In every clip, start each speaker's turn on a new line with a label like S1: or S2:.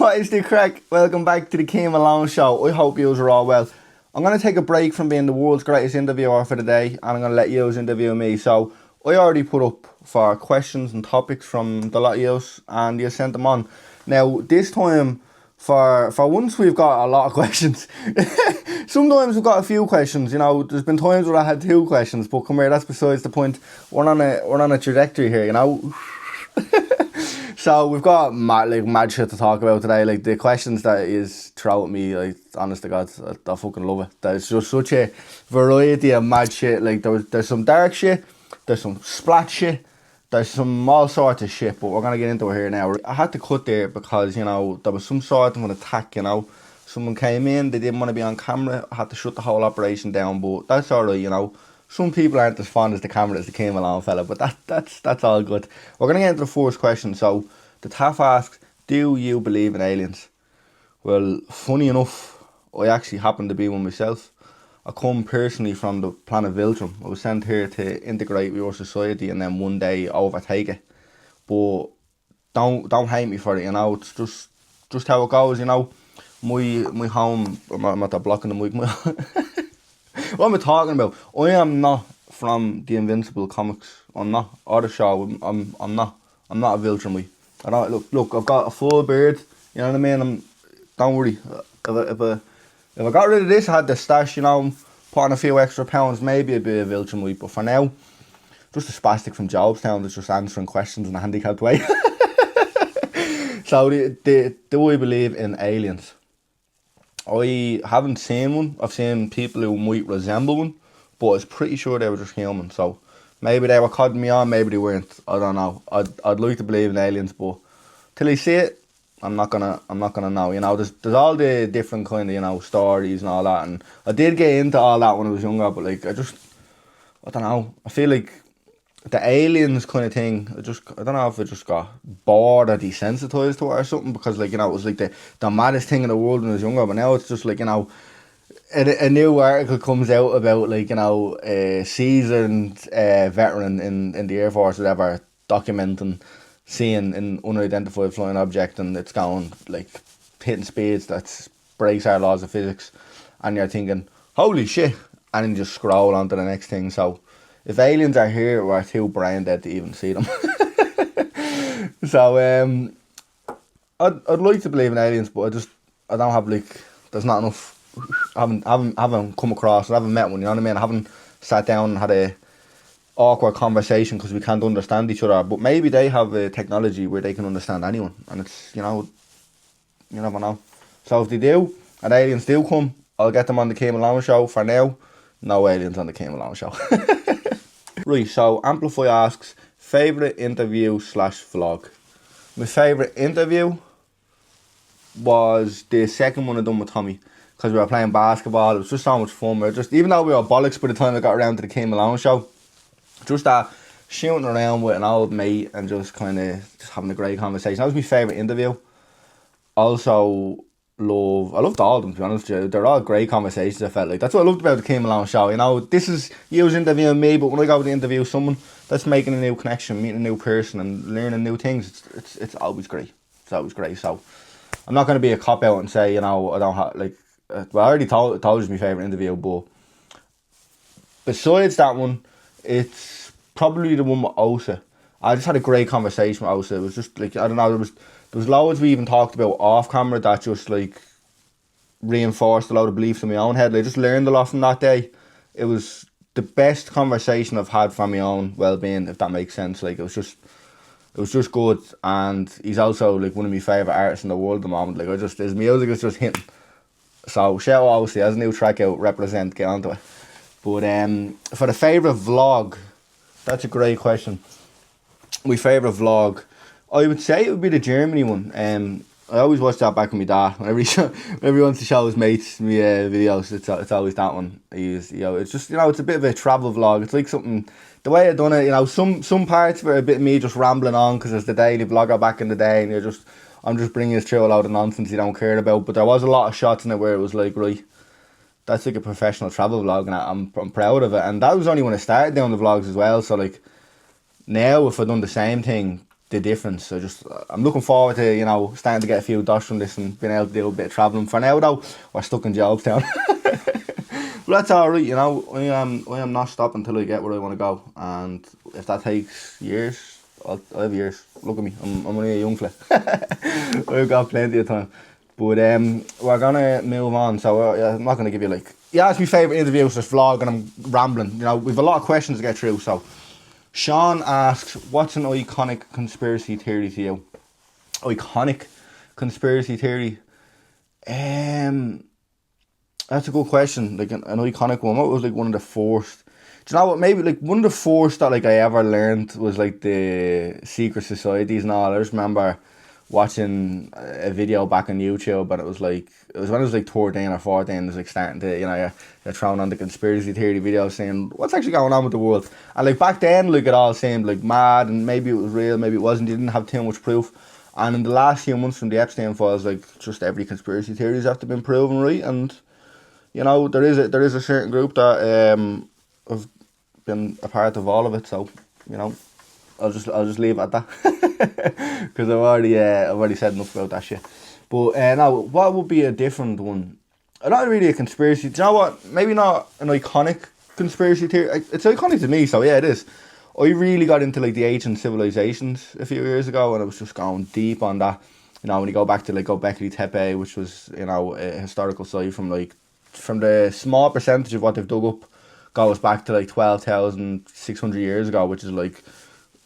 S1: What is the crack? Welcome back to the Cian Malone Show. I hope yous are all well. I'm going to take a break from being the world's greatest interviewer for the day, and I'm going to let yous interview me. So, I already put up for questions and topics from the lot of yous, and you sent them on. Now, this time, for once, we've got a lot of questions. Sometimes we've got a few questions, you know. There's been times where I had 2 questions, but come here, that's besides the point. We're on a trajectory here, you know. So we've got mad shit to talk about today. Like the questions that is thrown at me, like honest to God, I fucking love it. There's just such a variety of mad shit. Like there's some dark shit, there's some splat shit, there's some all sorts of shit. But we're gonna get into it here now. I had to cut there because you know there was some sort of an attack. You know, someone came in, they didn't want to be on camera. I had to shut the whole operation down. But that's alright, you know. Some people aren't as fond as the camera as the Cian Malone fella, but that's all good. We're going to get into the first question. So, the Taff asks, do you believe in aliens? Well, funny enough, I actually happen to be one myself. I come personally from the planet Viltrum. I was sent here to integrate with your society and then one day overtake it. But don't hate me for it, you know. It's just how it goes, you know. My home, I'm at the block in the mic. What am I talking about? I am not from the Invincible comics. I'm not, or the show. I'm not a Viltrum. I don't look. I've got a full beard. You know what I mean? Don't worry. If I got rid of this, I had the stash. You know, put on a few extra pounds, maybe a bit of Viltrum. But for now, just a spastic from Jobstown that's just answering questions in a handicapped way. So, do I believe in aliens? I haven't seen one. I've seen people who might resemble one, but I was pretty sure they were just human. So maybe they were cutting me on, maybe they weren't. I don't know. I'd like to believe in aliens, but till I see it, I'm not gonna know. You know, there's all the different kind of, you know, stories and all that, and I did get into all that when I was younger, but like I don't know. I feel like the aliens kind of thing, I don't know if I just got bored or desensitized to it or something, because like, you know, it was like the maddest thing in the world when I was younger, but now it's just like, you know, a new article comes out about like, you know, a seasoned veteran in the Air Force or whatever, documenting seeing an unidentified flying object, and it's going like hitting speeds that breaks our laws of physics, and you're thinking, holy shit, and then you just scroll on to the next thing. So if aliens are here, we're too brain dead to even see them. So I'd like to believe in aliens, but I don't have like, there's not enough. I haven't come across. I haven't met one. You know what I mean? I haven't sat down and had a awkward conversation because we can't understand each other. But maybe they have a technology where they can understand anyone, and it's, you know, you never know. So if they do, and aliens do come, I'll get them on the Cian Malone Show. For now, no aliens on the Cian Malone Show. Right, so Amplify asks, favourite interview / vlog. My favourite interview was the second one I done with Tommy, because we were playing basketball. It was just so much fun. Even though we were bollocks by the time I got around to the Cian Malone Show, just that shooting around with an old mate and just kind of just having a great conversation. That was my favourite interview. Also, I loved all of them, to be honest with you. They're all great conversations, I felt like. That's what I loved about the Cian Malone Show. You know, this is you interviewing me, but when I go to interview someone, that's making a new connection, meeting a new person and learning new things. It's always great. It's always great. So I'm not going to be a cop-out and say, you know, I don't have, like, well, I already told you my favourite interview, but besides that one, it's probably the one with Osa. I just had a great conversation with Osa. It was just like, I don't know, there was loads we even talked about off camera that just like reinforced a lot of beliefs in my own head. I just learned a lot from that day. It was the best conversation I've had for my own well-being, if that makes sense. Like, it was just good, and he's also like one of my favourite artists in the world at the moment. Like, his music is just hitting. So shout out Osa, he has a new track out, Represent, get onto it. But for the favourite vlog, that's a great question. My favourite vlog, I would say it would be the Germany one. I always watch that back with my dad. Whenever he wants to show his mates me videos, it's always that one. It's just, you know, it's a bit of a travel vlog. It's like something, the way I done it, you know, some parts were a bit of me just rambling on because it's the daily vlogger back in the day, and I'm just bringing you through a lot of nonsense you don't care about. But there was a lot of shots in it where it was like, right, that's like a professional travel vlog, and I'm proud of it. And that was only when I started doing the vlogs as well. So like, now if I done the same thing, the difference. I'm looking forward to, you know, starting to get a few dots from this and being able to do a bit of travelling. For now though, we're stuck in Jobstown. But that's alright, you know. I am not stopping until I get where I want to go, and if that takes years, I have years. Look at me, I'm only a young fella. I've got plenty of time. But we're gonna move on. So I'm not gonna give you like, you asked me favourite interviews, this vlog, and I'm rambling. You know, we've a lot of questions to get through. So Sean asks, what's an iconic conspiracy theory to you? Iconic conspiracy theory? That's a good question. Like an iconic one. What was like one of the first? Do you know what? Maybe like one of the first that like I ever learned was like the secret societies and all. I just remember watching a video back on YouTube, and it was when I was like 13 or 14. It was like starting to, you know, you're throwing on the conspiracy theory videos saying what's actually going on with the world. And like back then, like it all seemed like mad, and maybe it was real, maybe it wasn't. You didn't have too much proof. And in the last few months from the Epstein files, like just every conspiracy theory has been proven right. And you know, there is a certain group that have been a part of all of it. So, you know, I'll just leave it at that, because I've already said enough about that shit. But now, what would be a different one? Not really a conspiracy. Do you know what? Maybe not an iconic conspiracy theory. It's iconic to me, so yeah, it is. I really got into like the ancient civilizations a few years ago, and I was just going deep on that. You know, when you go back to like Göbekli Tepe, which was, you know, a historical site from the small percentage of what they've dug up goes back to like 12,600 years ago, which is like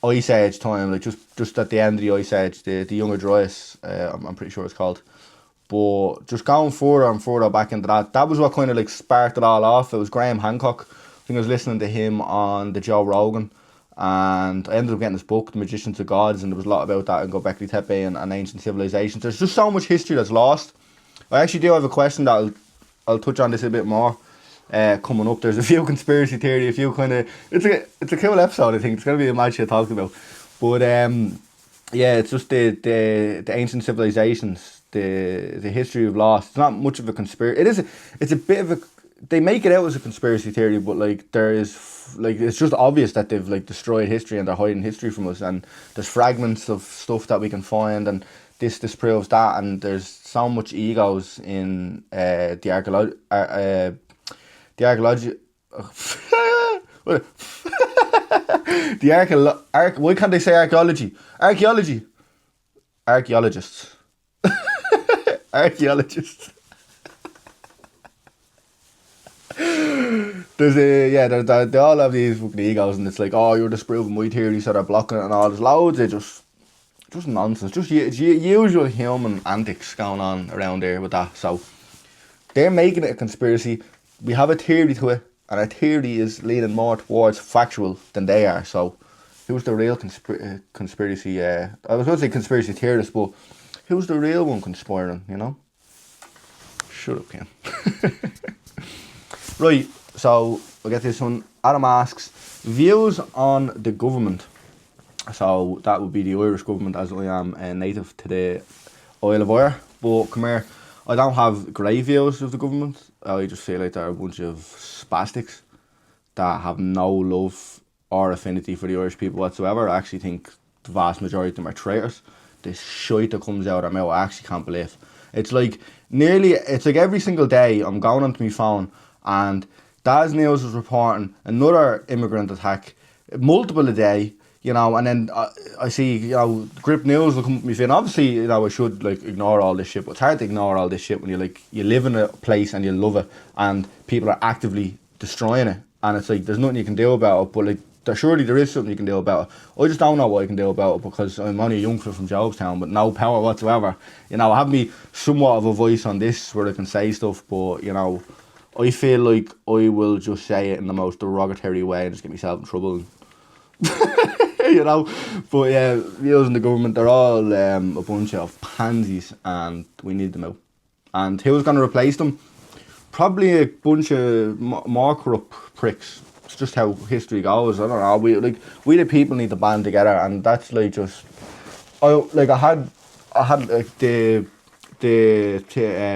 S1: Ice Age time, like just at the end of the Ice Age, the Younger Dryas, I'm pretty sure it's called. But just going further and further back into that was what kind of like sparked it all off. It was Graham Hancock. I think I was listening to him on the Joe Rogan, and I ended up getting this book, The Magicians of Gods, and there was a lot about that and Göbekli Tepe and ancient civilizations. There's just so much history that's lost. I actually do have a question that I'll touch on this a bit more coming up. There's a few conspiracy theory, a few kind of, it's a cool episode. I think it's going to be a mad shit talked about. But yeah, it's just the ancient civilizations, the history we've lost. It's not much of a conspiracy. It's a bit of a, they make it out as a conspiracy theory, but like there is, like, it's just obvious that they've like destroyed history and they're hiding history from us, and there's fragments of stuff that we can find, and this proves that. And there's so much egos in the archaeology why can't they say archaeology? Archaeologists. Archaeologists. They all have these fucking egos, and it's like, oh, you're disproving my theory, so they're blocking it and all. There's loads of just nonsense, just usual human antics going on around there with that. So they're making it a conspiracy. We have a theory to it, and our theory is leaning more towards factual than they are. So who's the real conspiracy? I was going to say conspiracy theorist, but who's the real one conspiring, you know? Shut up, Cam. Right, so we'll get this one. Adam asks, views on the government. So that would be the Irish government, as I am a native to the Isle of Ire. But come here, I don't have great views of the government. I just feel like they're a bunch of spastics that have no love or affinity for the Irish people whatsoever. I actually think the vast majority of them are traitors. This shite that comes out of their mouth, I actually can't believe. It's like every single day I'm going onto my phone and Daz News is reporting another immigrant attack, multiple a day, you know, and then I see, you know, Grip News will come up with me saying, obviously, you know, I should like ignore all this shit, but it's hard to ignore all this shit when you live in a place and you love it and people are actively destroying it, and it's like there's nothing you can do about it. But like surely there is something you can do about it. I just don't know what I can do about it, because I'm only a young fella from Jobstown with no power whatsoever. You know, I have me somewhat of a voice on this where I can say stuff, but you know, I feel like I will just say it in the most derogatory way and just get myself in trouble. You know, but yeah, views in the government, they're all a bunch of pansies, and we need them out. And who's going to replace them? Probably a bunch of more corrupt pricks. It's just how history goes. I don't know. We the people need to band together, and that's like just. I had like the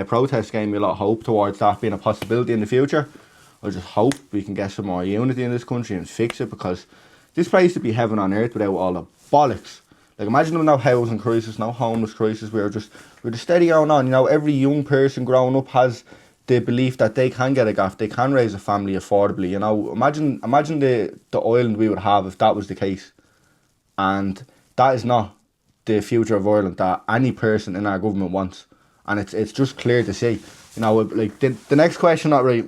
S1: protest gave me a lot of hope towards that being a possibility in the future. I just hope we can get some more unity in this country and fix it, because this place would be heaven on earth without all the bollocks. Like, imagine there was no housing crisis, no homeless crisis. We're just steady going on. You know, every young person growing up has the belief that they can get a gaff, they can raise a family affordably. You know, imagine the island we would have if that was the case. And that is not the future of Ireland that any person in our government wants. And it's just clear to see. You know, like the next question, not right.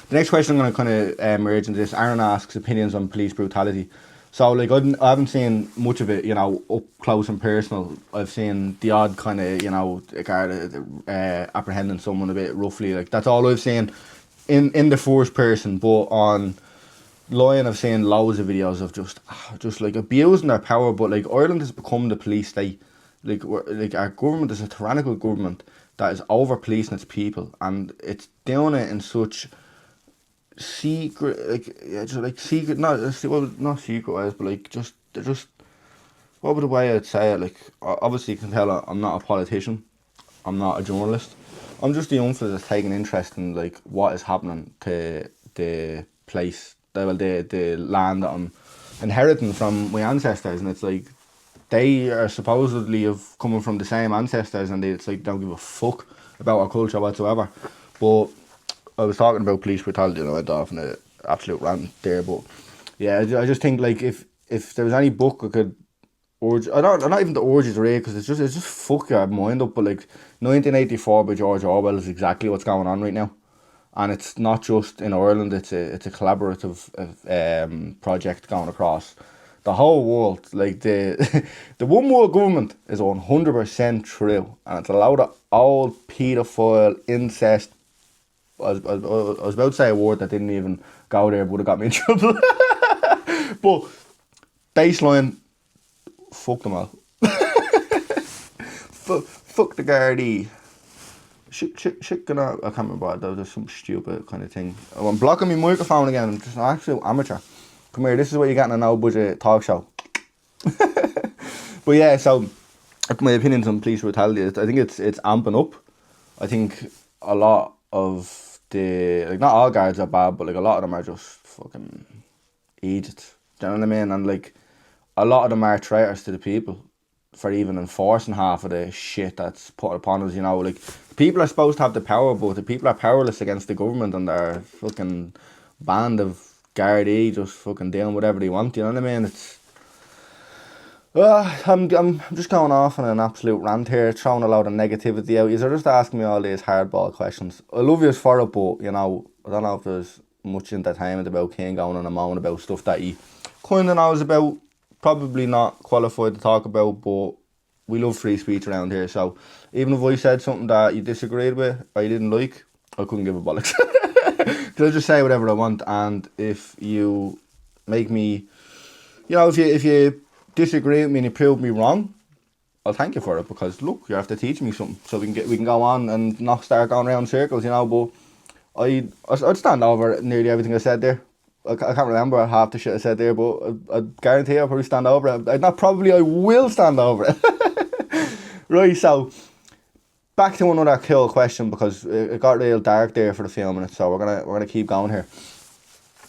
S1: The next question I'm going to kind of merge into this. Aaron asks opinions on police brutality. So, like, I haven't seen much of it, you know, up close and personal. I've seen the odd kind of, you know, apprehending someone a bit roughly. Like, that's all I've seen in the first person. But on line, I've seen loads of videos of just like abusing their power. But like, Ireland has become the police state. Like our government is a tyrannical government that is over policing its people, and it's doing it in such secret, like secret, not secret ways, but like just what would the way I'd say it? Like, obviously you can tell I'm not a politician, I'm not a journalist, I'm just a young fella that's taking interest in like what is happening to the place, the land that I'm inheriting from my ancestors, and it's like they are supposedly coming from the same ancestors, and it's like don't give a fuck about our culture whatsoever. But I was talking about police brutality and I went off in an absolute rant there, but yeah, I just think like if there was any book I could urge, not even the urge is read, because it's just fuck your mind up, but like 1984 by George Orwell is exactly what's going on right now, and it's not just in Ireland. It's a collaborative project going across the whole world. Like the one world government is 100% true, and it's a load of old paedophile incest. I was about to say a word that didn't even go there, but would have got me in trouble. But baseline, fuck them all. Fuck the Gardaí. Shit, I can't remember what, that was some stupid kind of thing. I'm blocking my microphone again. I'm just an absolute amateur. Come here, this is what you get in a no budget talk show. But yeah, so my opinions on police brutality, I think it's amping up. I think a lot of like, not all guards are bad, but like a lot of them are just fucking idiots. Do you know what I mean? And like a lot of them are traitors to the people for even enforcing half of the shit that's put upon us. You know, like people are supposed to have the power, but the people are powerless against the government, and they're fucking band of Gardaí just fucking doing whatever they want. You know what I mean? It's I'm just going off on an absolute rant here, throwing a load of negativity out. You're just asking me all these hardball questions. I love you for it, but you know, I don't know if there's much entertainment about Cian going on a moan about stuff that he kind of knows about, probably not qualified to talk about, but we love free speech around here. So even if I said something that you disagreed with or you didn't like, I couldn't give a bollocks. Because I just say whatever I want, and if you make me, you know, if you disagree with me and you prove me wrong, I'll thank you for it, because look, you have to teach me something so we can go on and not start going around in circles, you know. But I'd stand over nearly everything I said there. I can't remember half the shit I said there, but I guarantee I'll probably stand over it. I will stand over it. Right, so back to another cool question, because it got real dark there for a few minutes, so we're gonna keep going here.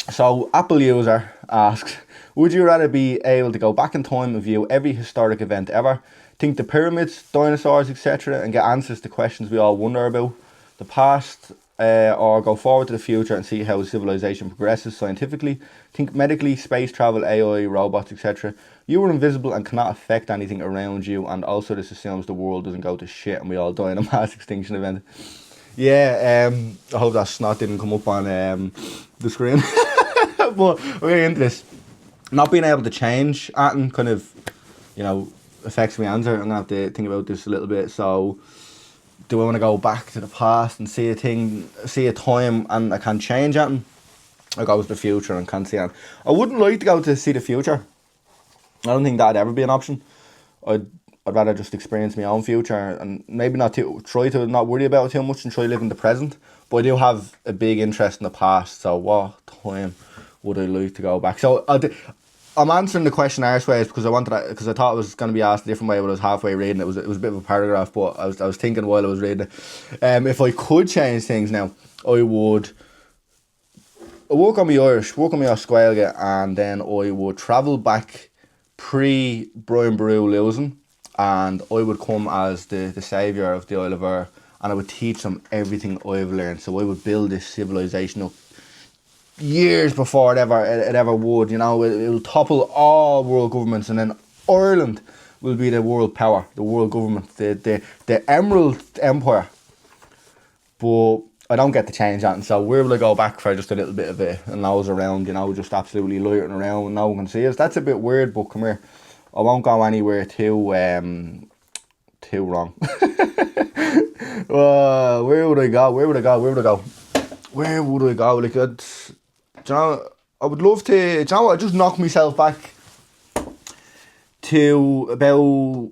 S1: So Apple user asks, would you rather be able to go back in time and view every historic event ever, think the pyramids, dinosaurs, etc., and get answers to questions we all wonder about the past, or go forward to the future and see how civilization progresses scientifically, think medically, space travel, AI, robots, etc. You are invisible and cannot affect anything around you, and also this assumes the world doesn't go to shit and we all die in a mass extinction event. Yeah, I hope that snot didn't come up on the screen. But we're getting into this. Not being able to change anything kind of, you know, affects my answer. I'm going to have to think about this a little bit. So, do I want to go back to the past and see a time and I can't change anything? I go to the future and can't see anything. I wouldn't like to go to see the future. I don't think that'd ever be an option. I'd rather just experience my own future and maybe try to not worry about it too much and try to live in the present. But I do have a big interest in the past. So, what time would I like to go back? So I'm answering the question arseways because I thought it was going to be asked a different way, but I was halfway reading. It was a bit of a paragraph, but I was thinking while I was reading it. If I could change things now, I would work on my Irish, work on my Oscuelga, and then I would travel back pre-Brian Boru losing, and I would come as the saviour of the Isle of Ur, and I would teach them everything I've learned. So I would build this civilization up years before it ever would. You know, it'll topple all world governments, and then Ireland will be the world power, the world government, the Emerald Empire. But I don't get to change that, and so where will I go back for just a little bit of a nose around, you know, just absolutely loitering around and no one can see us? That's a bit weird, but come here. I won't go anywhere too wrong. Where would I go? Like, I would love to, I just knock myself back to about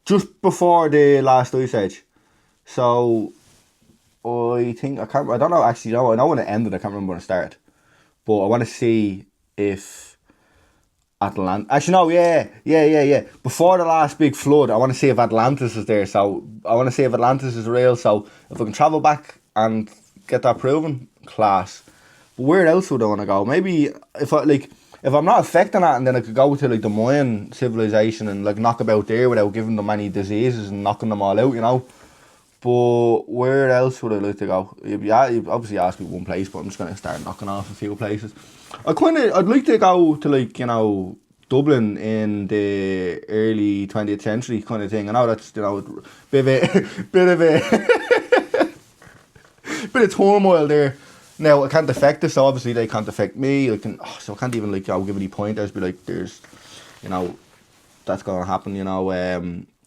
S1: just before the last ice age. So I don't know actually. I know when it ended. I can't remember when it started, but I want to see if Atlantis. Actually, no, yeah. Before the last big flood, I want to see if Atlantis is there. So I want to see if Atlantis is real. So if I can travel back and get that proven, class. But where else would I want to go? Maybe if I'm not affecting that, and then I could go to like the Mayan civilization and like knock about there without giving them any diseases and knocking them all out, you know. But where else would I like to go? You obviously asked me one place, but I'm just going to start knocking off a few places. I'd like to go to, like, you know, Dublin in the early 20th century kind of thing. I know that's, you know, bit of turmoil there. Now, I can't affect this, so obviously they can't affect me. So I can't even, like, give any pointers, be like, there's, you know, that's going to happen, you know.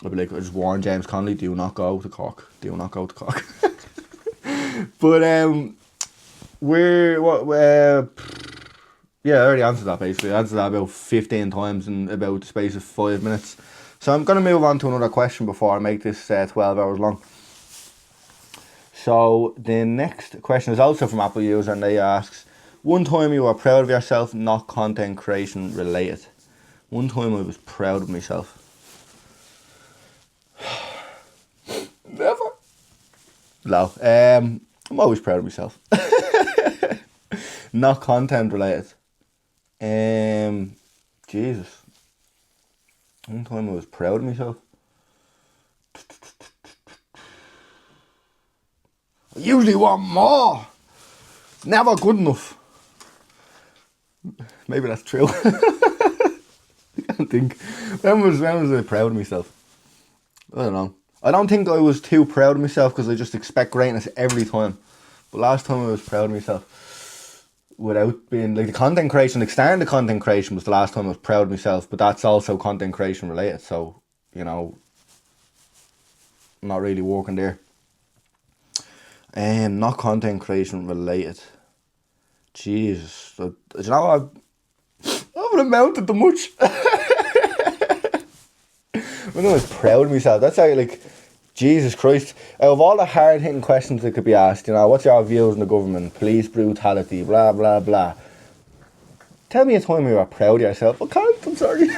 S1: I'd be like, I just warn James Connolly, do not go to Cork. But, yeah, I already answered that basically. I answered that about 15 times in about the space of 5 minutes. So I'm going to move on to another question before I make this 12 hours long. So the next question is also from Apple user, and they asks, one time you were proud of yourself, not content creation related. One time I was proud of myself. Never. No. I'm always proud of myself. Not content related. Jesus. One time I was proud of myself. I usually want more. Never good enough. Maybe that's true. I can't think. When was I proud of myself? I don't know. I don't think I was too proud of myself because I just expect greatness every time. But last time I was proud of myself without being, like, the content creation, like starting the content creation was the last time I was proud of myself, but that's also content creation related. So, you know, I'm not really working there. Not content creation related. Jesus. You know, I haven't amounted to much. When I was proud of myself, that's how, like, Jesus Christ. Out of all the hard-hitting questions that could be asked, you know, what's your views on the government, police brutality, blah, blah, blah. Tell me a time you were proud of yourself. I can't, I'm sorry.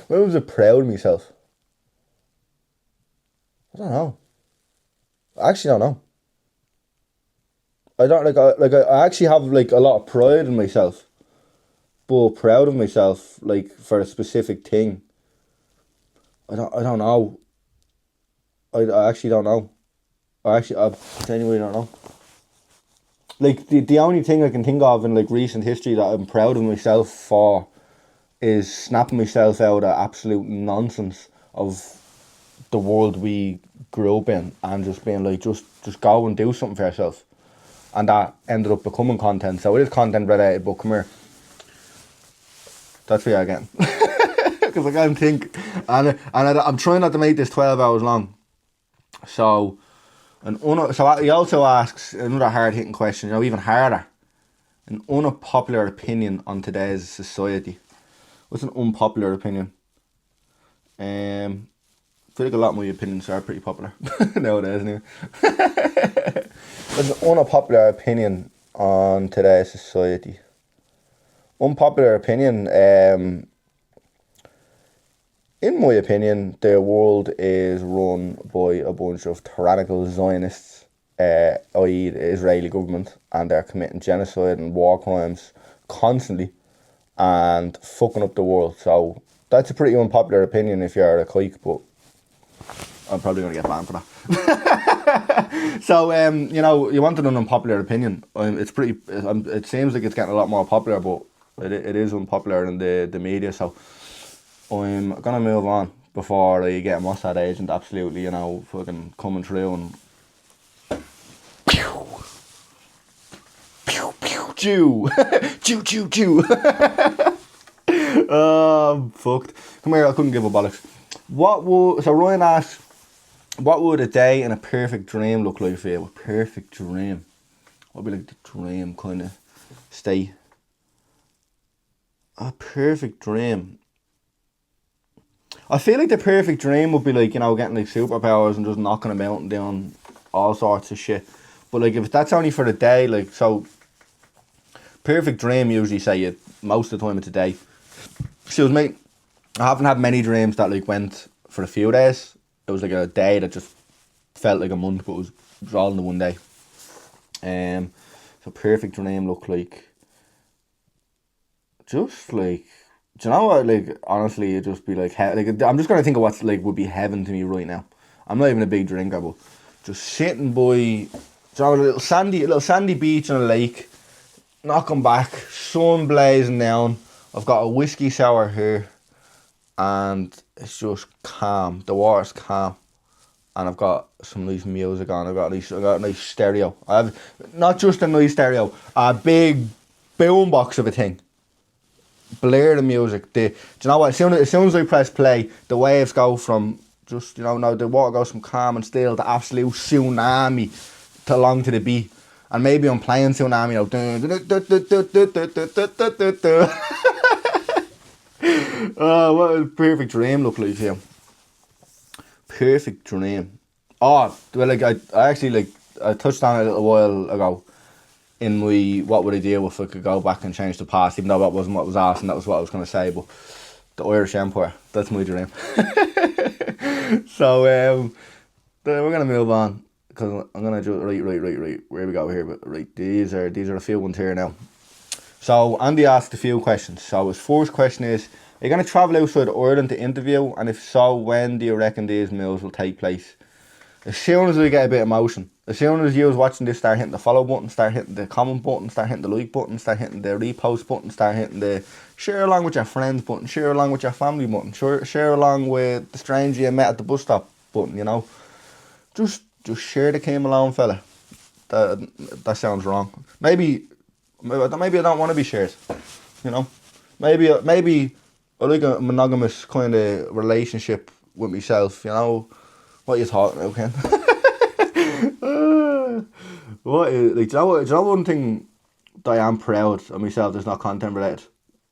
S1: When was I proud of myself? I don't know. I actually don't know. I actually have, like, a lot of pride in myself. But proud of myself, like, for a specific thing, I don't know. I actually don't know. I genuinely don't know. Like, the only thing I can think of in, like, recent history that I'm proud of myself for is snapping myself out of absolute nonsense of the world we grew up in and just being like, just go and do something for yourself. And that ended up becoming content. So it is content related, but come here. That's where I again. Because I can't think. And I'm trying not to make this 12 hours long. So he also asks another hard-hitting question, you know, even harder. An unpopular opinion on today's society. What's an unpopular opinion? I feel like a lot of my opinions are pretty popular nowadays, anyway. What's an unpopular opinion on today's society? Unpopular opinion, in my opinion, the world is run by a bunch of tyrannical Zionists, i.e. the Israeli government, and they're committing genocide and war crimes constantly, and fucking up the world. So that's a pretty unpopular opinion if you're a kike, but I'm probably going to get banned for that. So, you know, you wanted an unpopular opinion. It's pretty, it seems like it's getting a lot more popular, but it is unpopular in the media. So I'm going to move on before I get a Mossad agent absolutely, you know, fucking coming through and chew, chew, chew, chew. Oh, fucked. Come here, I couldn't give a bollocks. So Ryan asked, what would a day in a perfect dream look like for you? A perfect dream. What would be like the dream kind of state? A perfect dream. I feel like the perfect dream would be like, you know, getting like superpowers and just knocking a mountain down, all sorts of shit. But like if that's only for the day, like, so perfect dream usually say it most of the time it's a day. Excuse me, I haven't had many dreams that like went for a few days. It was like a day that just felt like a month, but it was all in the one day. So perfect dream look like, just like, do you know what, like, honestly, it'd just be like, I'm just gonna think of what's like would be heaven to me right now. I'm not even a big drinker, but just sitting by, you know, a little sandy beach and a lake, knocking back, sun blazing down. I've got a whiskey sour here, and it's just calm. The water's calm, and I've got some nice music on. I've got a nice stereo. I have not just a nice stereo, a big boombox of a thing. Blare the music. Do you know what? As soon as I press play, the waves go from just, you know, now the water goes from calm and still to absolute tsunami to along to the beat. And maybe I'm playing tsunami, you know. Oh, what would a perfect dream look like for you? Perfect dream. Oh, well, like I actually, like, I touched on it a little while ago in my what would I do if I could go back and change the past, even though that wasn't what was asked and that was what I was going to say, but the Irish Empire, that's my dream. So we're going to move on, because I'm going to do right, where we go here, but right, these are a few ones here now. So Andy asked a few questions. So his first question is, are you going to travel outside Ireland to interview, and if so, when do you reckon these moves will take place? As soon as we get a bit of motion. As soon as you was watching this, start hitting the follow button, start hitting the comment button, start hitting the like button, start hitting the repost button, start hitting the share along with your friends button, share along with your family button, share along with the stranger you met at the bus stop button, you know. Just share the Cian Malone fella. That sounds wrong. Maybe I don't want to be shared, you know. Maybe I like a monogamous kind of relationship with myself, you know. What are you talking about, Ken? What is, like, do you know one thing that I am proud of myself that's not content related?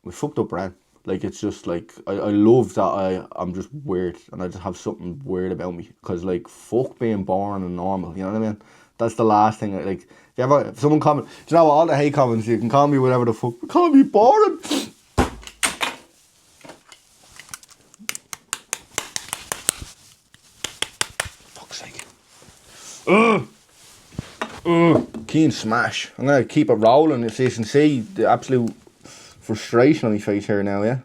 S1: We fucked up brand. Like, it's just like, I love that I'm just weird, and I just have something weird about me, because like, fuck being boring and normal, you know what I mean? That's the last thing, like, if someone comment, do you know what, all the hate comments, you can call me whatever the fuck, call me boring. Fuck's sake. Keen smash. I'm going to keep it rolling so you can see the absolute frustration on my face here now, yeah?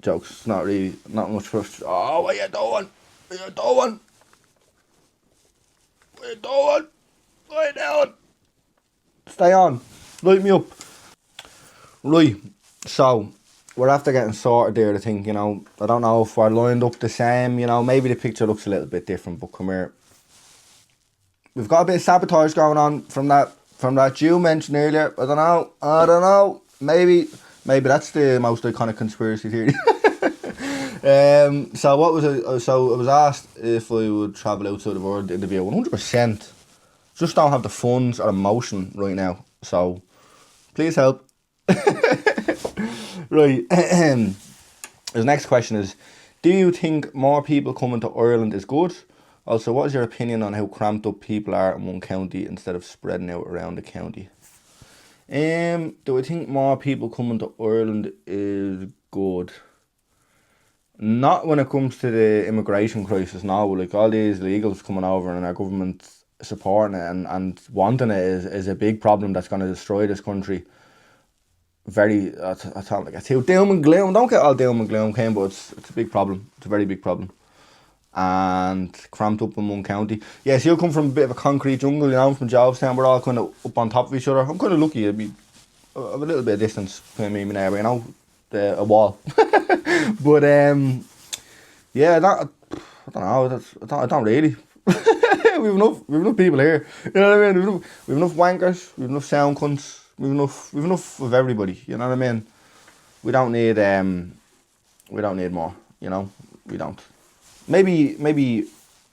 S1: Jokes, not much frustration. Oh, what are you doing? What are you doing? What are you doing? What are you doing? Stay on. Light me up. Right, so we're after getting sorted there, I think, you know. I don't know if we're lined up the same, you know. Maybe the picture looks a little bit different, but come here. We've got a bit of sabotage going on from that you mentioned earlier. I don't know. Maybe that's the most iconic conspiracy theory. So what was it? So I was asked if I would travel outside of Ireland to interview. 100%. Just don't have the funds or emotion right now. So please help. Right. His next question is, do you think more people coming to Ireland is good? Also, what is your opinion on how cramped up people are in one county instead of spreading out around the county? Do I think more people coming to Ireland is good? Not when it comes to the immigration crisis now. Like, all these illegals coming over and our government supporting it and wanting it is a big problem that's going to destroy this country. very, I thought like it's too doom and gloom. Don't get all doom and gloom, Kane, but it's a big problem. It's a very big problem. And cramped up in one county. Yeah, so you come from a bit of a concrete jungle, you know, from Jobstown. We're all kind of up on top of each other. I'm kind of lucky. I'd be a little bit of distance between me and my neighbour, you know, a wall. But yeah, I don't know. I don't really. we've enough people here. You know what I mean? We've enough wankers. We've enough sound cunts. We've enough of everybody. You know what I mean? We don't need more. You know, we don't. Maybe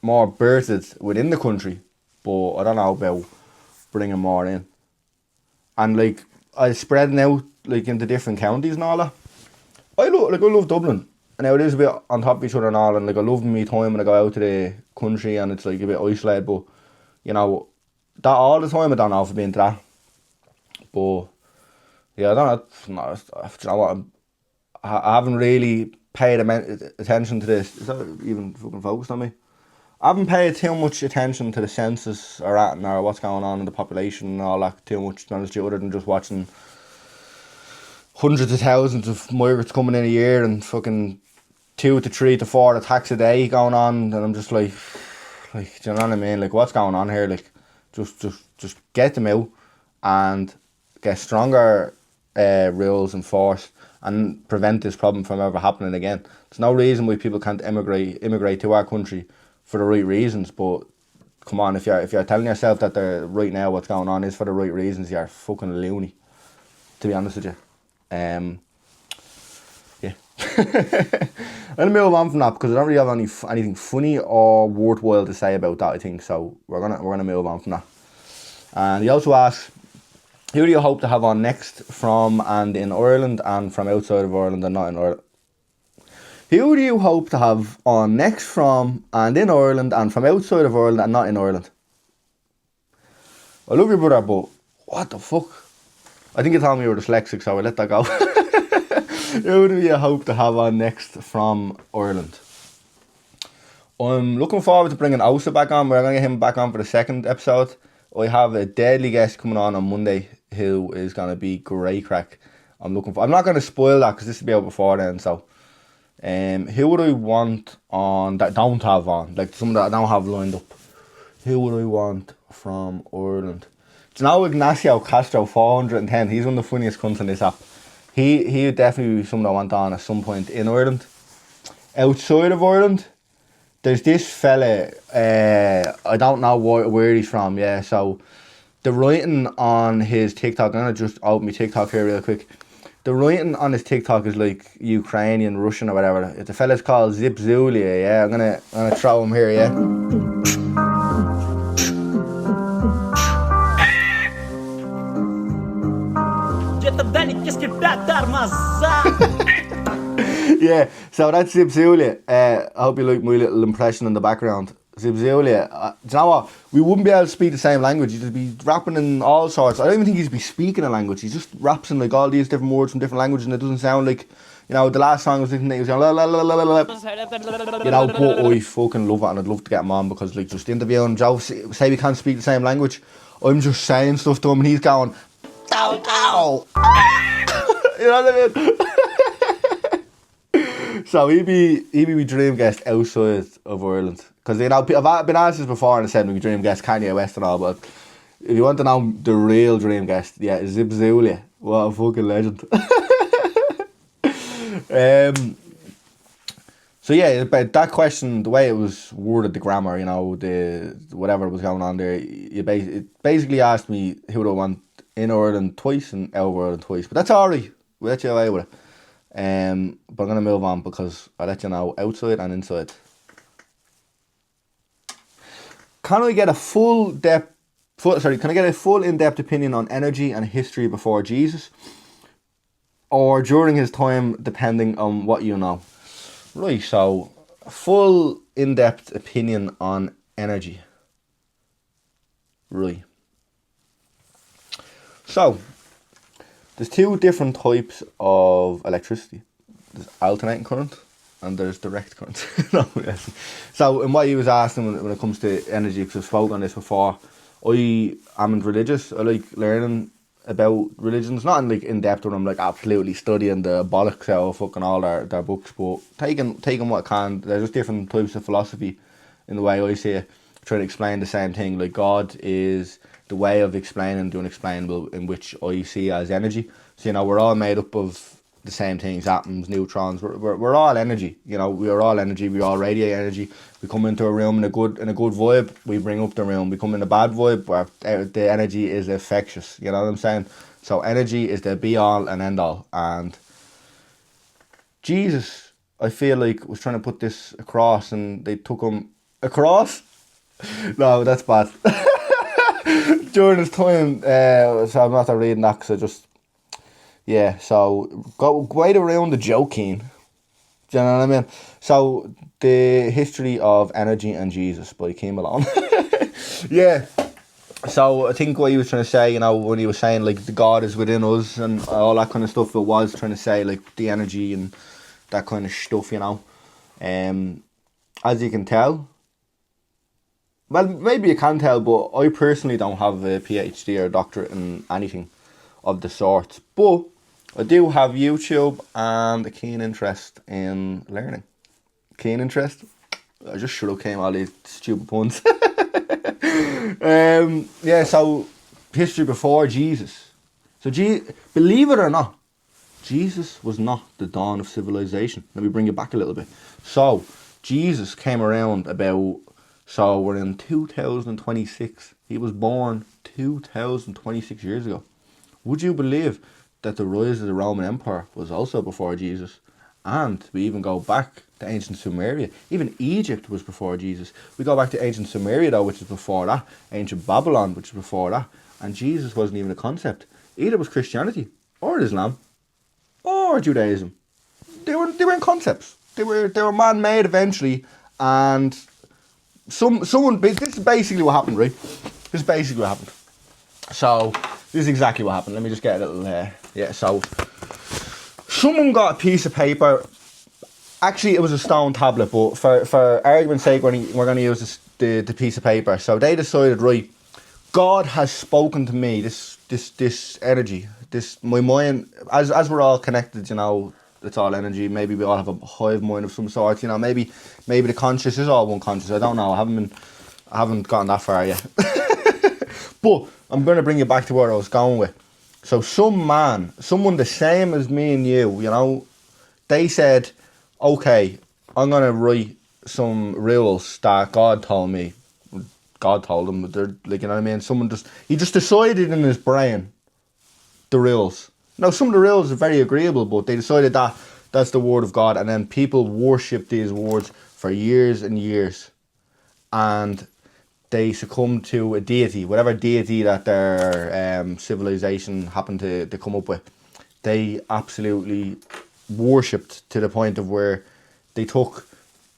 S1: more birthed within the country, but I don't know about bringing more in. And like spreading out like into different counties and all that. I love Dublin. And now it is a bit on top of each other and all, and like I love me time when I go out to the country and it's like a bit isolated, but you know, that all the time I don't know if I've been to that. But yeah, I don't know. You know what? I haven't really paid attention to this. Is that even fucking focused on me? I haven't paid too much attention to the census or what's going on in the population and all that too much, to be honest with you, other than just watching hundreds of thousands of migrants coming in a year and fucking 2 to 3 to 4 attacks a day going on, and I'm just like, do you know what I mean? Like, what's going on here? Like, just get them out and get stronger rules enforced and prevent this problem from ever happening again. There's no reason why people can't immigrate to our country for the right reasons, but come on, if you're telling yourself that right now what's going on is for the right reasons, you're fucking loony, to be honest with you. Yeah. I'll move on from that because I don't really have anything funny or worthwhile to say about that, I think. So we're gonna move on from that. And he also asks, who do you hope to have on next from and in Ireland and from outside of Ireland and not in Ireland? Who do you hope to have on next from and in Ireland and from outside of Ireland and not in Ireland? I love you, brother, but what the fuck? I think you told me you were dyslexic, so I let that go. Who do you hope to have on next from Ireland? I'm looking forward to bringing Osa back on. We're going to get him back on for the second episode. I have a deadly guest coming on Monday who is going to be great crack. I'm not going to spoil that because this will be out before then. So, who would I want on that don't have on? Like someone that I don't have lined up. Who would I want from Ireland? Do you know Ignacio Castro 410? He's one of the funniest cunts on this app. He would definitely be someone I want on at some point in Ireland. Outside of Ireland, there's this fella, I don't know where he's from, yeah, so the writing on his TikTok, I'm going to just open my TikTok here real quick. The writing on his TikTok is like Ukrainian, Russian or whatever. The fella's called Zip Zulia, yeah, I'm gonna throw him here, yeah. Yeah, so that's Zip Zulia. I hope you like my little impression in the background. Zip Zulia, do you know what? We wouldn't be able to speak the same language. He'd be rapping in all sorts. I don't even think he'd be speaking a language. He just raps in like all these different words from different languages, and it doesn't sound like, you know, the last song was like, he was going la la la la la la. You know, but I fucking love it, and I'd love to get him on because like just interviewing Joe, say we can't speak the same language, I'm just saying stuff to him and he's going dow dow. You know what I mean? So he'd be my dream guest outside of Ireland. Because, you know, I've been asked this before and I said my dream guest Kanye West and all, but if you want to know the real dream guest, yeah, Zip Zulia. What a fucking legend. So yeah, but that question, the way it was worded, the grammar, you know, the whatever was going on there, it basically asked me who do I want in Ireland twice and out of Ireland twice. But that's alright. We'll let you away with it. But I'm going to move on because I'll let you know outside and inside. Can I get a full in-depth opinion on energy and history before Jesus? Or during his time, depending on what you know? Right, so a full in-depth opinion on energy. Right. So, there's two different types of electricity. There's alternating current and there's direct current. No, yes. So, in what he was asking when it comes to energy, because I've spoken on this before, I am religious. I like learning about religions, not in like in depth when I'm like absolutely studying the bollocks out of fucking all their books, but taking what I can. There's just different types of philosophy in the way I see it, trying to explain the same thing. Like God is the way of explaining the unexplainable, in which I see as energy. So we're all made up of the same things: atoms, neutrons. We're all energy. We are all energy. We all radiate energy. We come into a room in a good vibe, we bring up the room. We come in a bad vibe, where the energy is infectious. You know what I'm saying? So energy is the be all and end all. And Jesus, I feel like, was trying to put this across, and they took him across. No, that's bad. During his time, so I'm not reading that because I just. Yeah, so go right around the joking. Do you know what I mean? So, the history of energy and Jesus by Cian Malone. Yeah. So, I think what he was trying to say, when he was saying like the God is within us and all that kind of stuff, it was trying to say like the energy and that kind of stuff, As you can tell, well, maybe you can tell, but I personally don't have a PhD or a doctorate in anything of the sort. But I do have YouTube and a keen interest in learning. Keen interest? I just should have came all these stupid puns. Yeah, so history before Jesus. So believe it or not, Jesus was not the dawn of civilization. Let me bring it back a little bit. So Jesus came around so we're in 2026. He was born 2026 years ago. Would you believe that the rise of the Roman Empire was also before Jesus? And we even go back to ancient Sumeria. Even Egypt was before Jesus. We go back to ancient Sumeria though, which is before that. Ancient Babylon, which is before that. And Jesus wasn't even a concept. Either was Christianity, or Islam, or Judaism. They were in concepts. They were man-made eventually, and someone. This is basically what happened, right? This is basically what happened. So this is exactly what happened. Let me just get a little. So someone got a piece of paper. Actually, it was a stone tablet, but for argument's sake, we're going to use the piece of paper. So they decided, right, God has spoken to me. This energy, my mind, as we're all connected, it's all energy. Maybe we all have a hive mind of some sort. Maybe the conscious is all one conscious. I don't know. I haven't gotten that far yet. But I'm going to bring you back to where I was going with. So someone the same as me and you, they said, okay, I'm going to write some rules that God told me. God told them, but they're like, you know what I mean? He just decided in his brain the rules. Now, some of the rules are very agreeable, but they decided that that's the word of God, and then people worship these words for years and years, and they succumb to a deity, whatever deity that their civilization happened to come up with. They absolutely worshipped to the point of where they took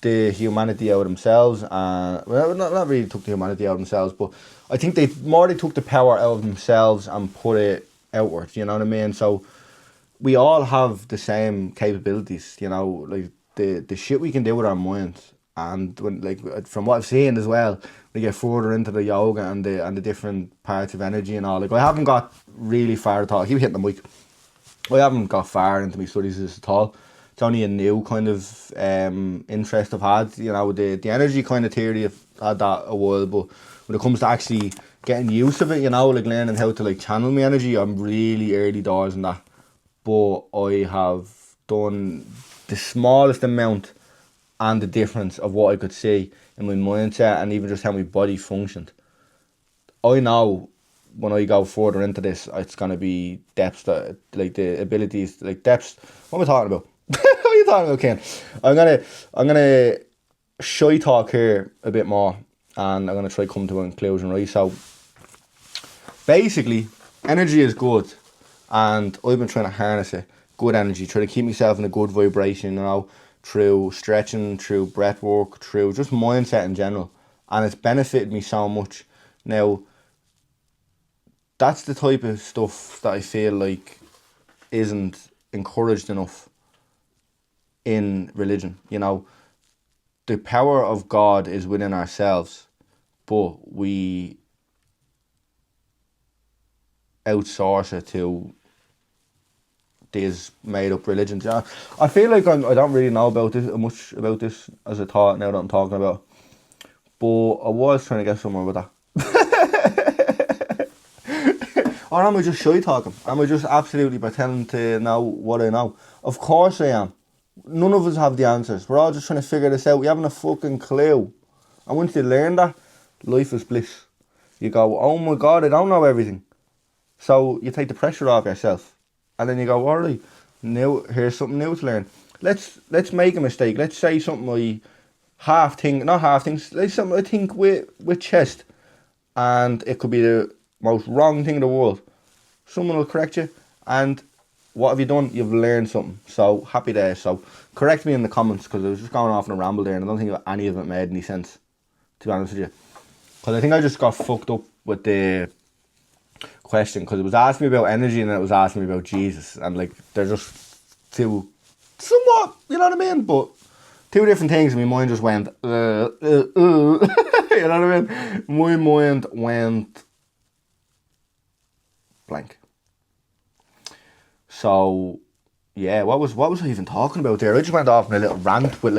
S1: the humanity out of themselves, well, not really took the humanity out of themselves, but I think they took the power out of themselves and put it outward. You know what I mean? So we all have the same capabilities. Like the shit we can do with our minds, and when, like, from what I've seen as well, we get further into the yoga and the different parts of energy and all. Like, I haven't got really far at all. I keep hitting the mic. I haven't got far into my studies at all. It's only a new kind of interest I've had. The energy kind of theory, I've had that a while, but when it comes to actually getting use of it, like learning how to like channel my energy, I'm really early doors in that. But I have done the smallest amount and the difference of what I could see in my mindset and even just how my body functioned. I know when I go further into this, it's going to be depths, like the abilities, like depths. What am I talking about? What are you talking about, Ken? I'm gonna shy talk here a bit more, and I'm gonna try to come to a conclusion, right? So basically, energy is good, and I've been trying to harness it. Good energy, try to keep myself in a good vibration, through stretching, through breath work, through just mindset in general, and it's benefited me so much. Now, that's the type of stuff that I feel like isn't encouraged enough in religion. The power of God is within ourselves, but we outsource it to these made up religions. Yeah, I feel like I don't really know much about this as I thought now that I'm talking about it. But I was trying to get somewhere with that. Or am I just shy talking? Am I just absolutely pretending to know what I know? Of course I am. None of us have the answers. We're all just trying to figure this out. We haven't a fucking clue. And once you learn that, life is bliss. You go, oh my God, I don't know everything. So you take the pressure off yourself. And then you go, alright, now here's something new to learn. Let's make a mistake. Let's say something I let's say something I think with chest. And it could be the most wrong thing in the world. Someone will correct you. And what have you done? You've learned something. So happy days. So correct me in the comments, because I was just going off in a ramble there and I don't think any of it made any sense, to be honest with you. Because I think I just got fucked up with the question, because it was asking me about energy and then it was asking me about Jesus, and like they're just two somewhat, you know what I mean, but two different things, and my mind just went you know what I mean, my mind went blank. So yeah, what was I even talking about there? I just went off on a little rant with